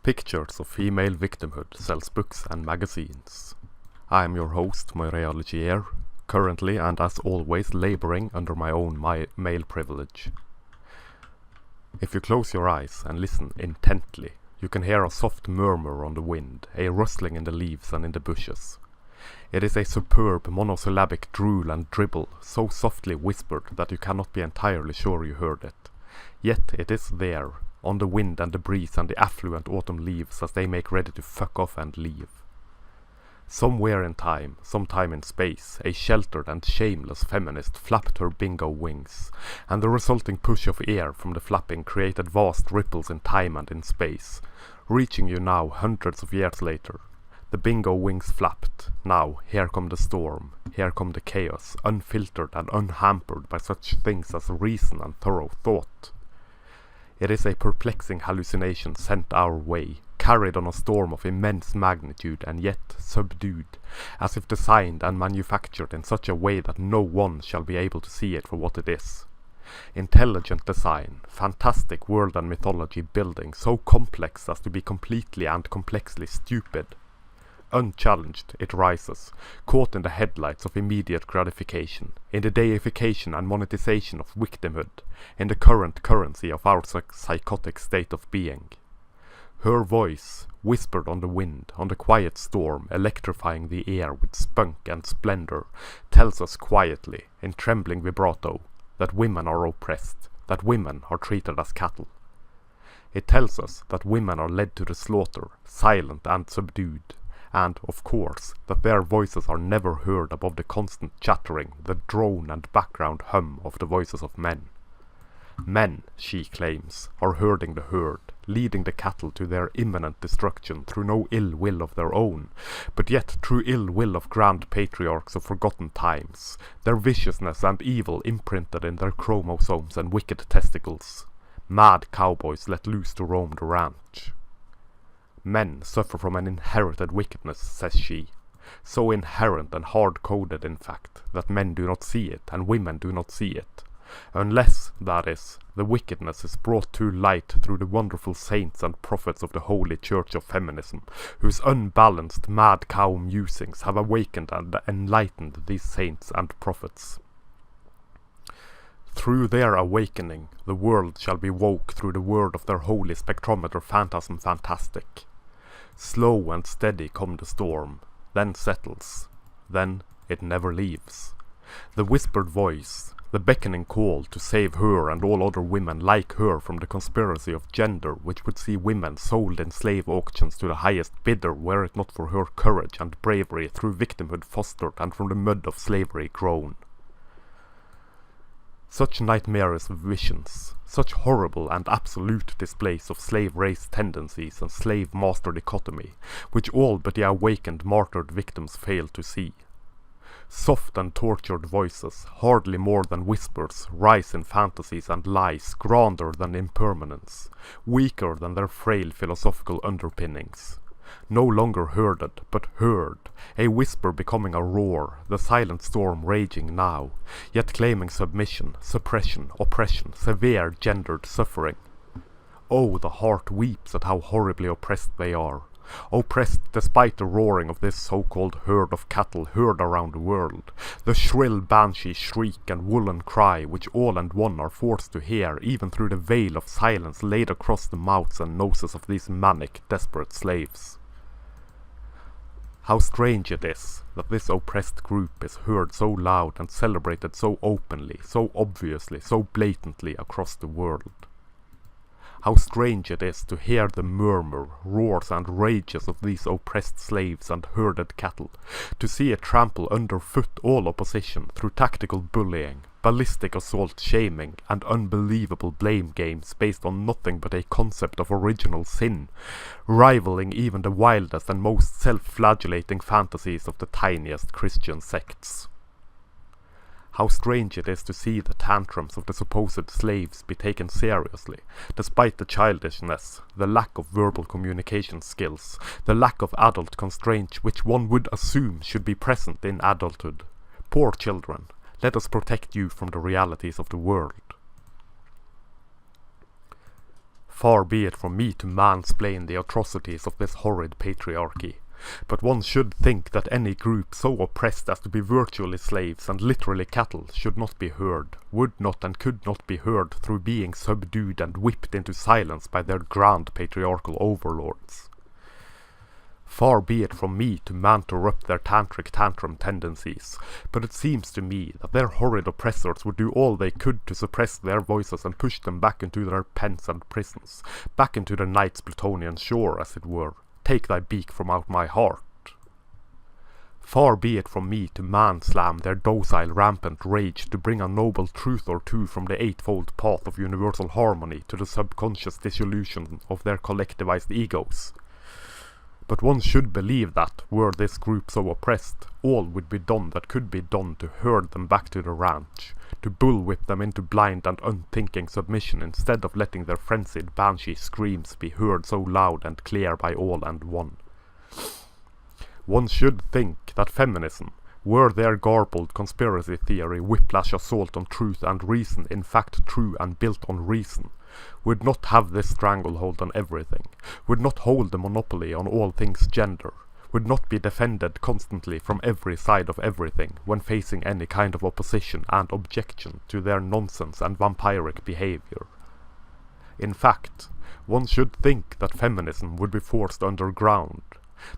Pictures of female victimhood sells books and magazines. I am your host, Moira Legier, currently and as always laboring under my own male privilege. If you close your eyes and listen intently, you can hear a soft murmur on the wind, a rustling in the leaves and in the bushes. It is a superb monosyllabic drool and dribble, so softly whispered that you cannot be entirely sure you heard it. Yet it is there, on the wind and the breeze and the affluent autumn leaves as they make ready to fuck off and leave. Somewhere in time, sometime in space, a sheltered and shameless feminist flapped her bingo wings, and the resulting push of air from the flapping created vast ripples in time and in space, reaching you now hundreds of years later. The bingo wings flapped. Now, here come the storm, here come the chaos, unfiltered and unhampered by such things as reason and thorough thought. It is a perplexing hallucination sent our way, carried on a storm of immense magnitude and yet subdued, as if designed and manufactured in such a way that no one shall be able to see it for what it is. Intelligent design, fantastic world and mythology building, so complex as to be completely and complexly stupid. Unchallenged, it rises, caught in the headlights of immediate gratification, in the deification and monetization of victimhood, in the current currency of our psychotic state of being. Her voice, whispered on the wind, on the quiet storm, electrifying the air with spunk and splendor, tells us quietly, in trembling vibrato, that women are oppressed, that women are treated as cattle. It tells us that women are led to the slaughter, silent and subdued, and, of course, that their voices are never heard above the constant chattering, the drone and background hum of the voices of men. Men, she claims, are herding the herd, leading the cattle to their imminent destruction through no ill will of their own, but yet through ill will of grand patriarchs of forgotten times, their viciousness and evil imprinted in their chromosomes and wicked testicles. Mad cowboys let loose to roam the ranch. Men suffer from an inherited wickedness, says she, so inherent and hard-coded in fact, that men do not see it and women do not see it, unless, that is, the wickedness is brought to light through the wonderful saints and prophets of the Holy Church of Feminism, whose unbalanced mad cow musings have awakened and enlightened these saints and prophets. Through their awakening, the world shall be woke through the word of their holy spectrometer phantasm fantastic. Slow and steady come the storm, then settles, then it never leaves. The whispered voice, the beckoning call to save her and all other women like her from the conspiracy of gender which would see women sold in slave auctions to the highest bidder were it not for her courage and bravery through victimhood fostered and from the mud of slavery grown. Such nightmarish visions, such horrible and absolute displays of slave race tendencies and slave-master dichotomy, which all but the awakened martyred victims fail to see. Soft and tortured voices, hardly more than whispers, rise in fantasies and lies grander than impermanence, weaker than their frail philosophical underpinnings. No longer herded, but heard, a whisper becoming a roar, the silent storm raging now, yet claiming submission, suppression, oppression, severe gendered suffering. Oh, the heart weeps at how horribly oppressed they are. Oppressed despite the roaring of this so-called herd of cattle heard around the world, the shrill banshee shriek and woolen cry which all and one are forced to hear even through the veil of silence laid across the mouths and noses of these manic, desperate slaves. How strange it is that this oppressed group is heard so loud and celebrated so openly, so obviously, so blatantly across the world. How strange it is to hear the murmur, roars and rages of these oppressed slaves and herded cattle, to see it trample underfoot all opposition through tactical bullying, ballistic assault shaming, and unbelievable blame games based on nothing but a concept of original sin, rivaling even the wildest and most self-flagellating fantasies of the tiniest Christian sects. How strange it is to see the tantrums of the supposed slaves be taken seriously, despite the childishness, the lack of verbal communication skills, the lack of adult constraints which one would assume should be present in adulthood. Poor children, let us protect you from the realities of the world. Far be it from me to mansplain the atrocities of this horrid patriarchy, but one should think that any group so oppressed as to be virtually slaves and literally cattle should not be heard, would not and could not be heard through being subdued and whipped into silence by their grand patriarchal overlords. Far be it from me to mentor up their tantric tantrum tendencies, but it seems to me that their horrid oppressors would do all they could to suppress their voices and push them back into their pens and prisons, back into the night's Plutonian shore, as it were. Take thy beak from out my heart. Far be it from me to man-slam their docile rampant rage to bring a noble truth or two from the eightfold path of universal harmony to the subconscious dissolution of their collectivized egos. But one should believe that, were this group so oppressed, all would be done that could be done to herd them back to the ranch, to bullwhip them into blind and unthinking submission instead of letting their frenzied banshee screams be heard so loud and clear by all and one. One should think that feminism, were their garbled conspiracy theory whiplash assault on truth and reason in fact true and built on reason, would not have this stranglehold on everything, would not hold the monopoly on all things gender, would not be defended constantly from every side of everything when facing any kind of opposition and objection to their nonsense and vampiric behavior. In fact, one should think that feminism would be forced underground,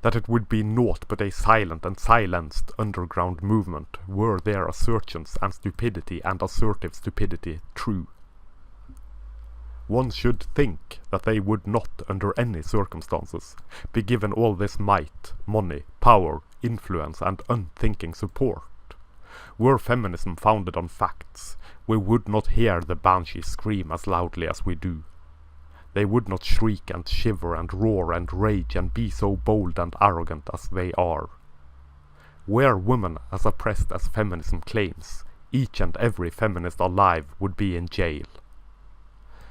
that it would be naught but a silent and silenced underground movement were their assertions and stupidity and assertive stupidity true. One should think that they would not, under any circumstances, be given all this might, money, power, influence and unthinking support. Were feminism founded on facts, we would not hear the banshees scream as loudly as we do. They would not shriek and shiver and roar and rage and be so bold and arrogant as they are. Were women as oppressed as feminism claims, each and every feminist alive would be in jail.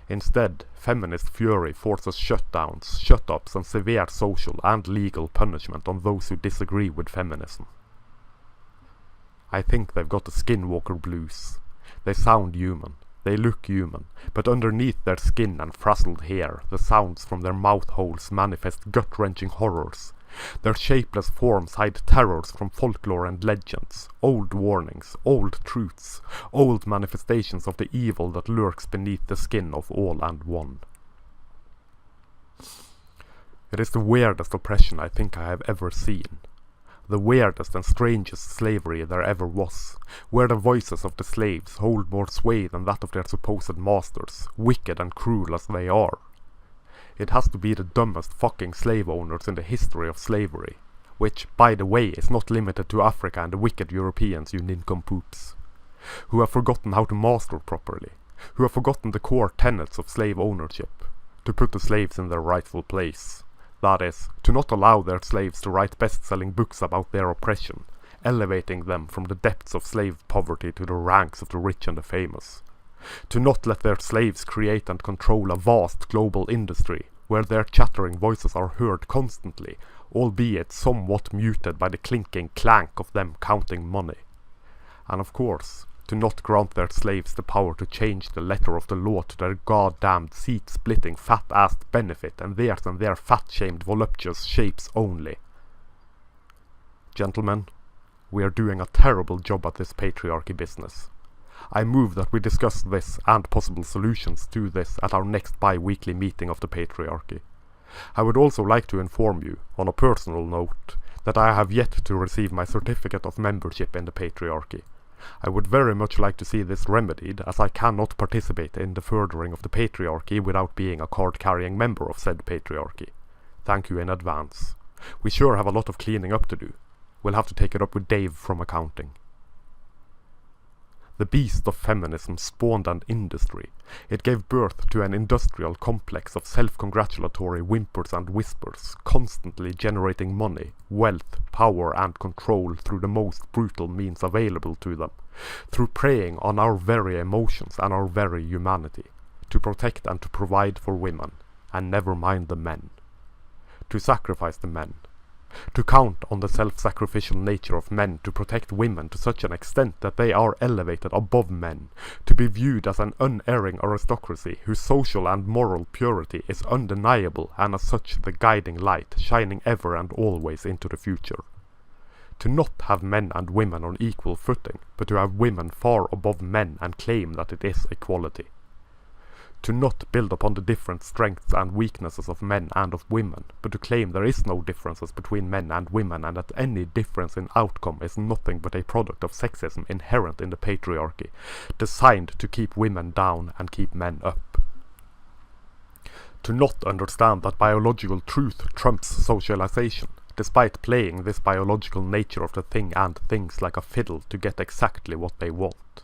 Instead, feminist fury forces shutdowns, shut-ups and severe social and legal punishment on those who disagree with feminism. I think they've got the skinwalker blues. They sound human, they look human, but underneath their skin and frazzled hair, the sounds from their mouth holes manifest gut-wrenching horrors. Their shapeless forms hide terrors from folklore and legends, old warnings, old truths, old manifestations of the evil that lurks beneath the skin of all and one. It is the weirdest oppression I think I have ever seen. The weirdest and strangest slavery there ever was, where the voices of the slaves hold more sway than that of their supposed masters, wicked and cruel as they are. It has to be the dumbest fucking slave owners in the history of slavery, which, by the way, is not limited to Africa and the wicked Europeans, you nincompoops, who have forgotten how to master properly, who have forgotten the core tenets of slave ownership, to put the slaves in their rightful place, that is, to not allow their slaves to write best-selling books about their oppression, elevating them from the depths of slave poverty to the ranks of the rich and the famous. To not let their slaves create and control a vast global industry, where their chattering voices are heard constantly, albeit somewhat muted by the clinking clank of them counting money. And of course, to not grant their slaves the power to change the letter of the law to their goddamned seat-splitting fat-assed benefit and their fat-shamed voluptuous shapes only. Gentlemen, we are doing a terrible job at this patriarchy business. I move that we discuss this and possible solutions to this at our next bi-weekly meeting of the patriarchy. I would also like to inform you, on a personal note, that I have yet to receive my certificate of membership in the patriarchy. I would very much like to see this remedied, as I cannot participate in the furthering of the patriarchy without being a card-carrying member of said patriarchy. Thank you in advance. We sure have a lot of cleaning up to do. We'll have to take it up with Dave from accounting. The beast of feminism spawned an industry. It gave birth to an industrial complex of self-congratulatory whimpers and whispers, constantly generating money, wealth, power and control through the most brutal means available to them, through preying on our very emotions and our very humanity, to protect and to provide for women, and never mind the men. To sacrifice the men, To count on the self-sacrificial nature of men to protect women to such an extent that they are elevated above men, to be viewed as an unerring aristocracy whose social and moral purity is undeniable and as such the guiding light shining ever and always into the future. To not have men and women on equal footing, but to have women far above men and claim that it is equality. To not build upon the different strengths and weaknesses of men and of women, but to claim there is no differences between men and women and that any difference in outcome is nothing but a product of sexism inherent in the patriarchy, designed to keep women down and keep men up. To not understand that biological truth trumps socialization, despite playing this biological nature of the thing and things like a fiddle to get exactly what they want.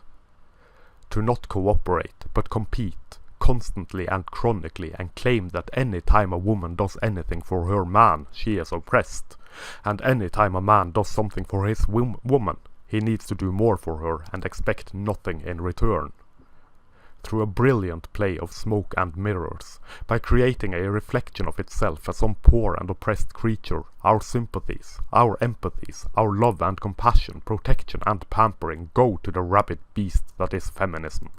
To not cooperate, but compete, constantly and chronically, and claim that any time a woman does anything for her man, she is oppressed, and any time a man does something for his woman, he needs to do more for her and expect nothing in return. Through a brilliant play of smoke and mirrors, by creating a reflection of itself as some poor and oppressed creature, our sympathies, our empathies, our love and compassion, protection and pampering go to the rabid beast that is feminism.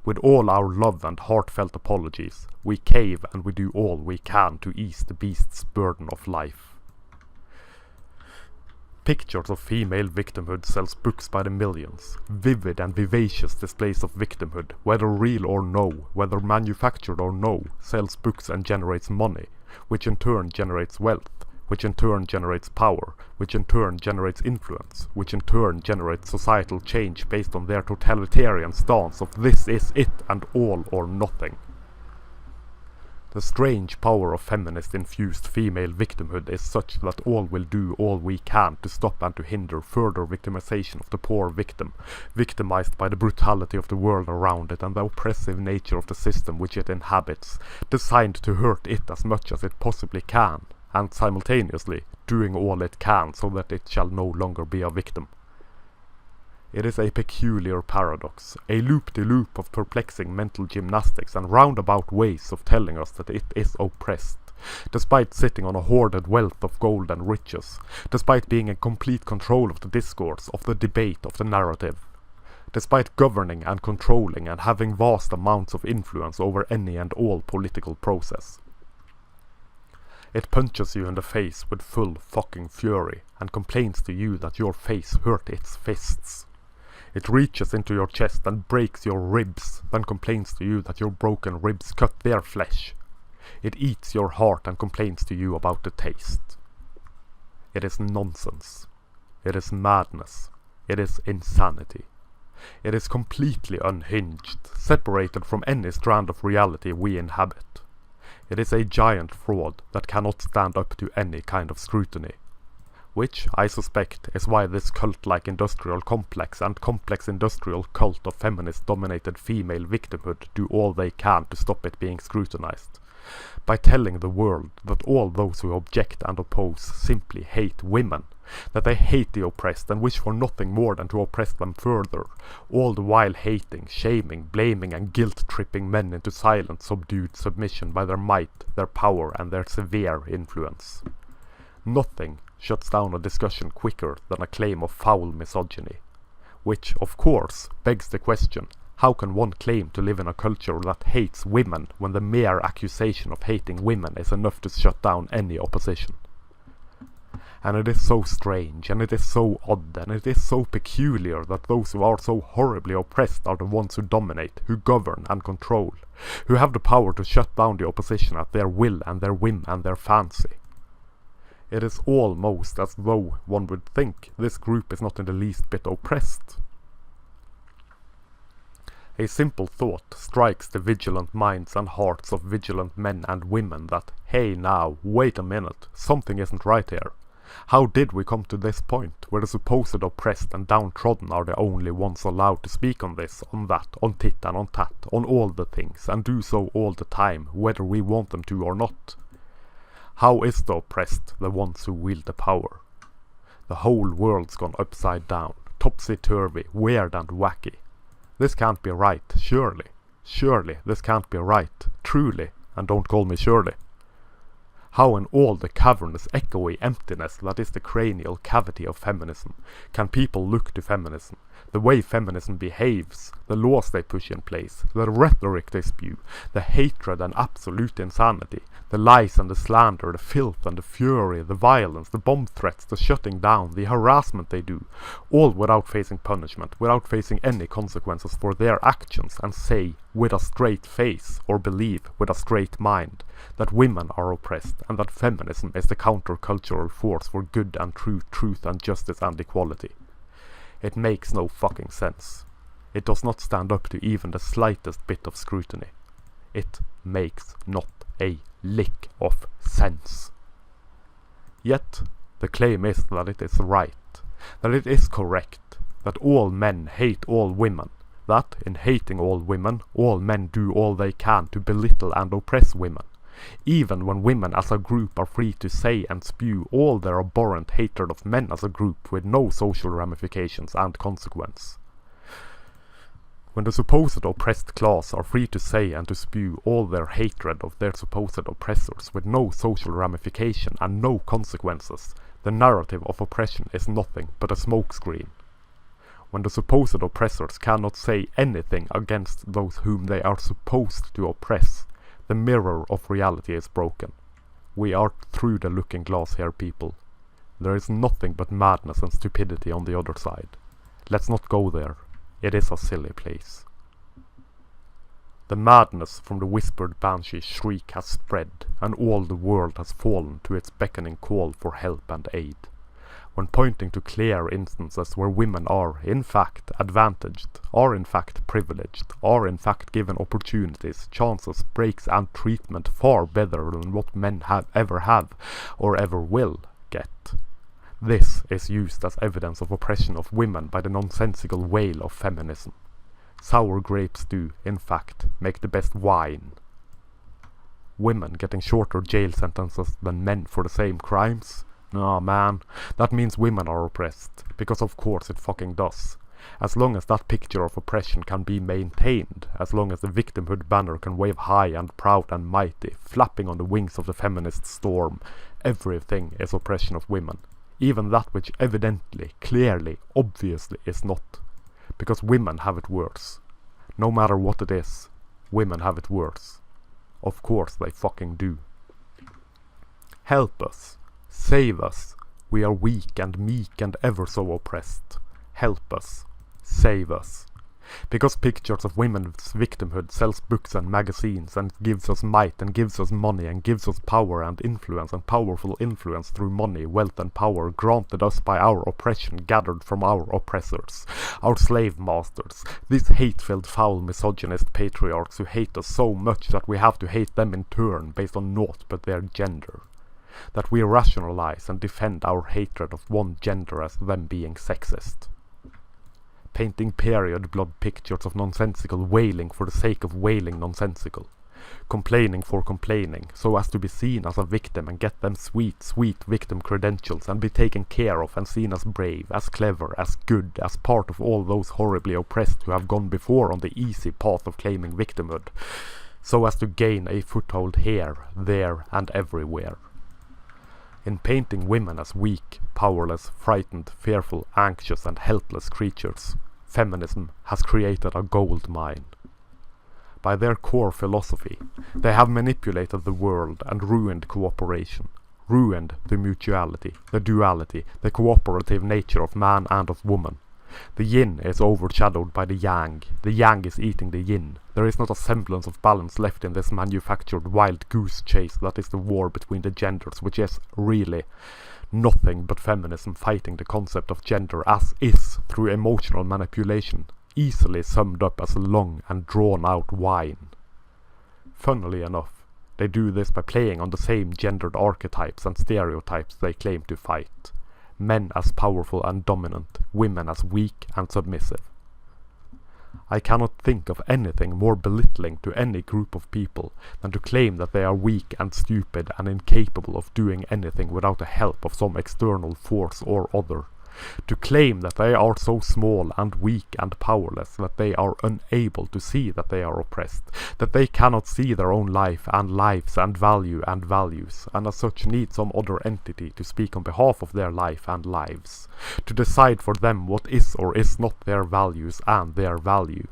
With all our love and heartfelt apologies, we cave and we do all we can to ease the beast's burden of life. Pictures of female victimhood sells books by the millions. Vivid and vivacious displays of victimhood, whether real or no, whether manufactured or no, sells books and generates money, which in turn generates wealth, which in turn generates power, which in turn generates influence, which in turn generates societal change based on their totalitarian stance of this is it and all or nothing. The strange power of feminist-infused female victimhood is such that all will do all we can to stop and to hinder further victimization of the poor victim, victimized by the brutality of the world around it and the oppressive nature of the system which it inhabits, designed to hurt it as much as it possibly can, and simultaneously doing all it can so that it shall no longer be a victim. It is a peculiar paradox, a loop-de-loop of perplexing mental gymnastics and roundabout ways of telling us that it is oppressed, despite sitting on a hoarded wealth of gold and riches, despite being in complete control of the discourse, of the debate, of the narrative, despite governing and controlling and having vast amounts of influence over any and all political process. It punches you in the face with full fucking fury and complains to you that your face hurt its fists. It reaches into your chest and breaks your ribs, then complains to you that your broken ribs cut their flesh. It eats your heart and complains to you about the taste. It is nonsense. It is madness. It is insanity. It is completely unhinged, separated from any strand of reality we inhabit. It is a giant fraud that cannot stand up to any kind of scrutiny. Which, I suspect, is why this cult-like industrial complex and complex industrial cult of feminist-dominated female victimhood do all they can to stop it being scrutinized, by telling the world that all those who object and oppose simply hate women, that they hate the oppressed and wish for nothing more than to oppress them further, all the while hating, shaming, blaming and guilt-tripping men into silent, subdued submission by their might, their power and their severe influence. Nothing shuts down a discussion quicker than a claim of foul misogyny, which, of course, begs the question, how can one claim to live in a culture that hates women when the mere accusation of hating women is enough to shut down any opposition? And it is so strange, and it is so odd, and it is so peculiar that those who are so horribly oppressed are the ones who dominate, who govern and control, who have the power to shut down the opposition at their will and their whim and their fancy. It is almost as though one would think this group is not in the least bit oppressed. A simple thought strikes the vigilant minds and hearts of vigilant men and women that, hey now, wait a minute, something isn't right here. How did we come to this point, where the supposed oppressed and downtrodden are the only ones allowed to speak on this, on that, on tit and on tat, on all the things, and do so all the time, whether we want them to or not? How is the oppressed the ones who wield the power? The whole world's gone upside down, topsy-turvy, weird and wacky. This can't be right, surely. Surely this can't be right, truly, and don't call me Shirley. How in all the cavernous echoey emptiness that is the cranial cavity of feminism can people look to feminism, the way feminism behaves, the laws they push in place, the rhetoric they spew, the hatred and absolute insanity, the lies and the slander, the filth and the fury, the violence, the bomb threats, the shutting down, the harassment they do, all without facing punishment, without facing any consequences for their actions, and say with a straight face, or believe with a straight mind, that women are oppressed and that feminism is the counter-cultural force for good and true truth and justice and equality. It makes no fucking sense. It does not stand up to even the slightest bit of scrutiny. It makes not a lick of sense. Yet, the claim is that it is right, that it is correct, that all men hate all women, that, in hating all women, all men do all they can to belittle and oppress women, even when women as a group are free to say and spew all their abhorrent hatred of men as a group with no social ramifications and consequence. When the supposed oppressed class are free to say and to spew all their hatred of their supposed oppressors with no social ramification and no consequences, the narrative of oppression is nothing but a smokescreen. When the supposed oppressors cannot say anything against those whom they are supposed to oppress, the mirror of reality is broken. We are through the looking glass here, people. There is nothing but madness and stupidity on the other side. Let's not go there. It is a silly place. The madness from the whispered banshee shriek has spread, and all the world has fallen to its beckoning call for help and aid. When pointing to clear instances where women are, in fact, advantaged, are in fact privileged, are in fact given opportunities, chances, breaks and treatment far better than what men have or ever will get. This is used as evidence of oppression of women by the nonsensical wail of feminism. Sour grapes do, in fact, make the best wine. Women getting shorter jail sentences than men for the same crimes? Nah, man, that means women are oppressed, because of course it fucking does. As long as that picture of oppression can be maintained, as long as the victimhood banner can wave high and proud and mighty, flapping on the wings of the feminist storm, everything is oppression of women. Even that which evidently, clearly, obviously is not. Because women have it worse. No matter what it is, women have it worse. Of course they fucking do. Help us. Save us. We are weak and meek and ever so oppressed. Help us. Save us. Because pictures of women's victimhood sells books and magazines and gives us might and gives us money and gives us power and influence and powerful influence through money, wealth and power granted us by our oppression gathered from our oppressors, our slave masters, these hate-filled foul misogynist patriarchs who hate us so much that we have to hate them in turn based on naught but their gender. That we rationalize and defend our hatred of one gender as them being sexist. Painting period blood pictures of nonsensical wailing for the sake of wailing nonsensical. Complaining for complaining, so as to be seen as a victim and get them sweet, sweet victim credentials and be taken care of and seen as brave, as clever, as good, as part of all those horribly oppressed who have gone before on the easy path of claiming victimhood, so as to gain a foothold here, there and everywhere. In painting women as weak, powerless, frightened, fearful, anxious and helpless creatures, feminism has created a gold mine. By their core philosophy, they have manipulated the world and ruined cooperation, ruined the mutuality, the duality, the cooperative nature of man and of woman. The yin is overshadowed by the yang is eating the yin. There is not a semblance of balance left in this manufactured wild goose chase that is the war between the genders, which is really nothing but feminism fighting the concept of gender as is through emotional manipulation, easily summed up as a long and drawn out whine. Funnily enough, they do this by playing on the same gendered archetypes and stereotypes they claim to fight. Men as powerful and dominant, women as weak and submissive. I cannot think of anything more belittling to any group of people than to claim that they are weak and stupid and incapable of doing anything without the help of some external force or other, To claim that they are so small and weak and powerless that they are unable to see that they are oppressed, that they cannot see their own life and lives and value and values, and as such need some other entity to speak on behalf of their life and lives, to decide for them what is or is not their values and their value.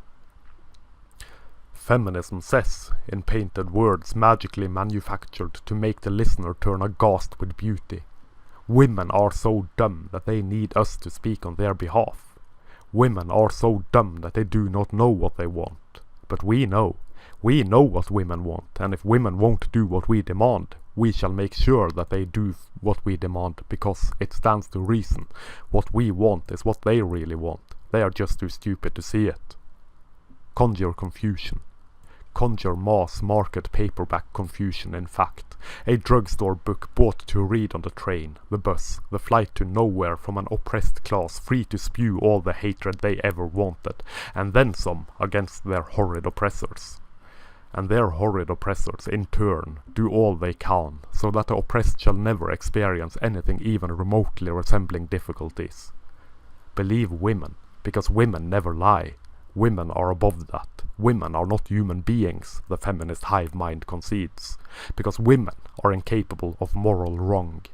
Feminism says, in painted words magically manufactured to make the listener turn aghast with beauty, women are so dumb that they need us to speak on their behalf. Women are so dumb that they do not know what they want. But we know. We know what women want, and if women won't do what we demand, we shall make sure that they do what we demand, because it stands to reason. What we want is what they really want. They are just too stupid to see it. Conjure confusion. Conjure mass market paperback confusion, in fact. A drugstore book bought to read on the train, the bus, the flight to nowhere from an oppressed class free to spew all the hatred they ever wanted, and then some, against their horrid oppressors. And their horrid oppressors, in turn, do all they can, so that the oppressed shall never experience anything even remotely resembling difficulties. Believe women, because women never lie. Women are above that. Women are not human beings, the feminist hive mind concedes, because women are incapable of moral wrong.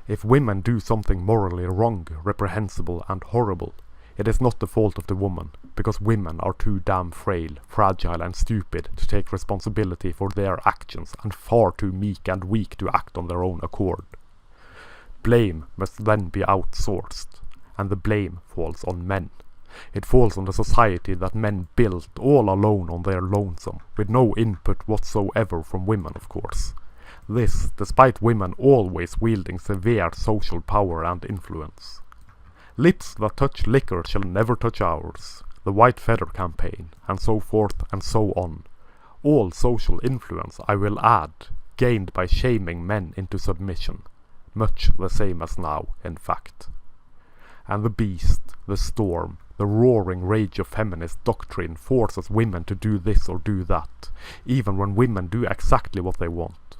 If women do something morally wrong, reprehensible and horrible, it is not the fault of the woman, because women are too damn frail, fragile and stupid to take responsibility for their actions, and far too meek and weak to act on their own accord. Blame must then be outsourced, and the blame falls on men. It falls on the society that men built all alone on their lonesome, with no input whatsoever from women, of course. This, despite women always wielding severe social power and influence. Lips that touch liquor shall never touch ours, the White Feather campaign, and so forth and so on. All social influence, I will add, gained by shaming men into submission. Much the same as now, in fact. And the beast, the storm, the roaring rage of feminist doctrine forces women to do this or do that, even when women do exactly what they want.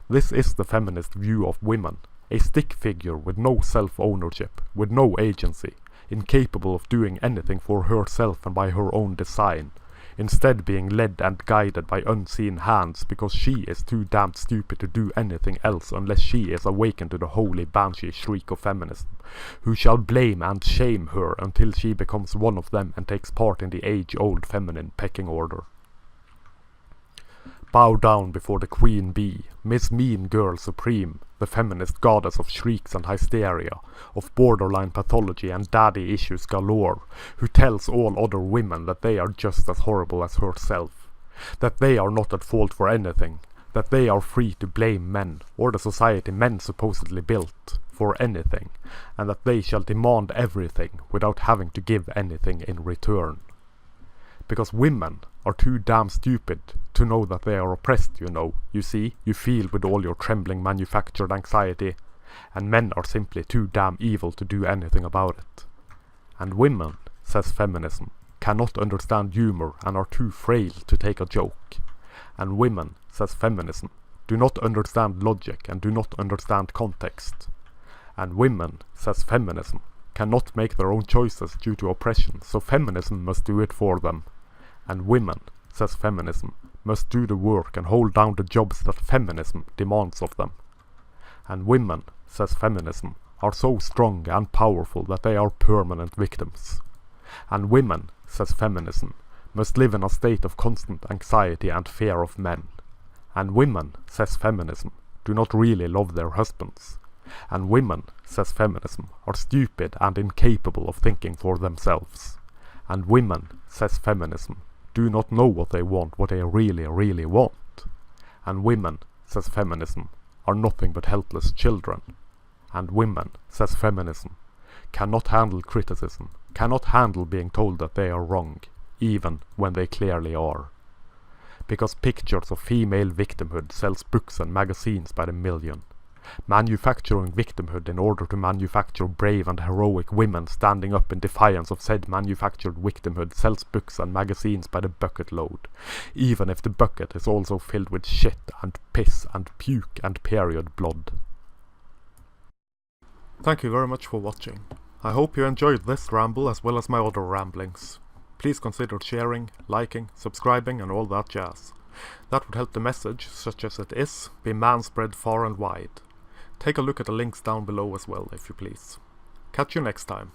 This is the feminist view of women, a stick figure with no self-ownership, with no agency, incapable of doing anything for herself and by her own design, instead being led and guided by unseen hands because she is too damned stupid to do anything else unless she is awakened to the holy banshee shriek of feminism, who shall blame and shame her until she becomes one of them and takes part in the age-old feminine pecking order. Bow down before the queen bee, Miss Mean Girl Supreme, the feminist goddess of shrieks and hysteria, of borderline pathology and daddy issues galore, who tells all other women that they are just as horrible as herself, that they are not at fault for anything, that they are free to blame men, or the society men supposedly built, for anything, and that they shall demand everything without having to give anything in return. Because women are too damn stupid to know that they are oppressed, you see, you feel with all your trembling manufactured anxiety, and men are simply too damn evil to do anything about it. And women, says feminism, cannot understand humor and are too frail to take a joke. And women, says feminism, do not understand logic and do not understand context. And women, says feminism, cannot make their own choices due to oppression, so feminism must do it for them. And women, says feminism, must do the work and hold down the jobs that feminism demands of them. And women, says feminism, are so strong and powerful that they are permanent victims. And women, says feminism, must live in a state of constant anxiety and fear of men. And women, says feminism, do not really love their husbands. And women, says feminism, are stupid and incapable of thinking for themselves. And women, says feminism, do not know what they want, what they really want. And women, says feminism, are nothing but helpless children. And women, says feminism, cannot handle criticism, cannot handle being told that they are wrong, even when they clearly are. Because pictures of female victimhood sells books and magazines by the million. Manufacturing victimhood in order to manufacture brave and heroic women standing up in defiance of said manufactured victimhood sells books and magazines by the bucket load, even if the bucket is also filled with shit and piss and puke and period blood. Thank you very much for watching. I hope you enjoyed this ramble as well as my other ramblings. Please consider sharing, liking, subscribing and all that jazz. That would help the message, such as it is, be manspread far and wide. Take a look at the links down below as well, if you please. Catch you next time.